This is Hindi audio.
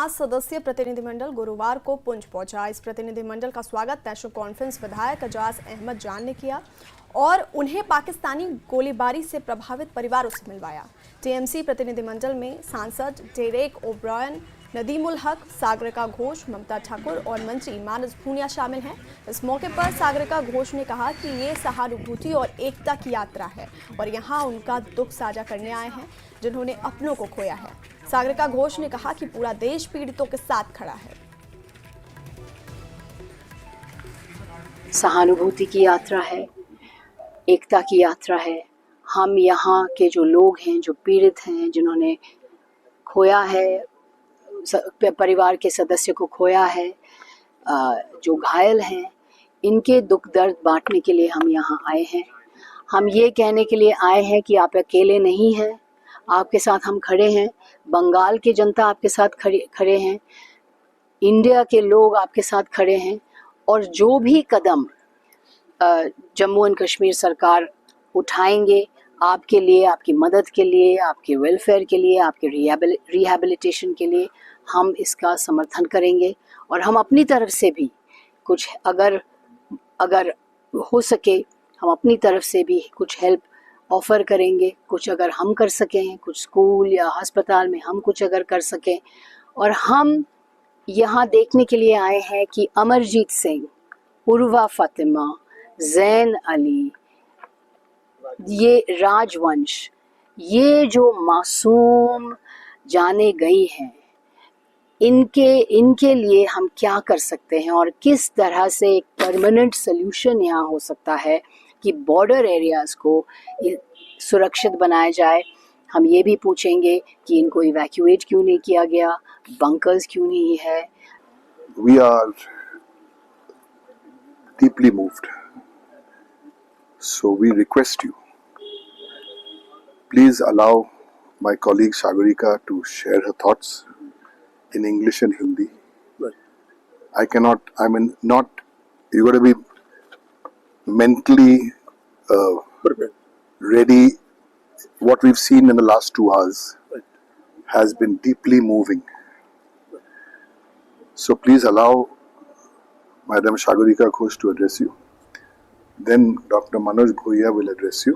5 सदस्यीय प्रतिनिधिमंडल गुरुवार को पुंछ पहुंचा। इस प्रतिनिधिमंडल का स्वागत नेशनल कॉन्फ्रेंस विधायक एजाज अहमद जान ने किया और उन्हें पाकिस्तानी गोलीबारी से प्रभावित परिवारों से मिलवाया। टीएमसी प्रतिनिधिमंडल में सांसद डेरेक ओब्रायन, नदीमुल हक, सागरिका घोष, ममता ठाकुर और मंत्री मानस भूनिया शामिल हैं। इस मौके पर सागरिका घोष ने कहा कि ये सहानुभूति और एकता की यात्रा है और यहाँ उनका दुख साझा करने आए हैं जिन्होंने अपनों को खोया है। सागरिका घोष ने कहा कि पूरा देश पीड़ितों के साथ खड़ा है। सहानुभूति की यात्रा है, एकता की यात्रा है। हम यहाँ के जो लोग हैं, जो पीड़ित हैं, जिन्होंने खोया है, परिवार के सदस्य को खोया है, जो घायल हैं, इनके दुख दर्द बांटने के लिए हम यहाँ आए हैं। हम ये कहने के लिए आए हैं कि आप अकेले नहीं हैं, आपके साथ हम खड़े हैं। बंगाल की जनता आपके साथ खड़े हैं, इंडिया के लोग आपके साथ खड़े हैं। और जो भी कदम जम्मू एंड कश्मीर सरकार उठाएंगे आपके लिए, आपकी मदद के लिए, आपके वेलफेयर के लिए, आपके रिहैबिलिटेशन के लिए, हम इसका समर्थन करेंगे। और हम अपनी तरफ से भी कुछ अगर हो सके, हम अपनी तरफ से भी कुछ हेल्प ऑफ़र करेंगे। कुछ अगर हम कर सकें, कुछ स्कूल या अस्पताल में हम कुछ अगर कर सकें। और हम यहाँ देखने के लिए आए हैं कि अमरजीत सिंह, उर्वा फातिमा, जैन अली, ये राजवंश, ये जो मासूम जाने गई हैं, इनके लिए हम क्या कर सकते हैं और किस तरह से एक परमानेंट सल्यूशन यहाँ हो सकता है कि बॉर्डर एरियाज़ को सुरक्षित बनाया जाए। हम ये भी पूछेंगे कि इनको इवैक्यूएट क्यों नहीं किया गया, बंकर्स क्यों नहीं है। We are deeply moved, so we request you, please allow my colleague Sagarika to share her thoughts in English and Hindi. You got to be mentally ready. What we've seen in the last 2 hours has been deeply moving. So please allow Madam Sagarika Ghosh to address you. Then Dr. Manoj Bhuiya will address you.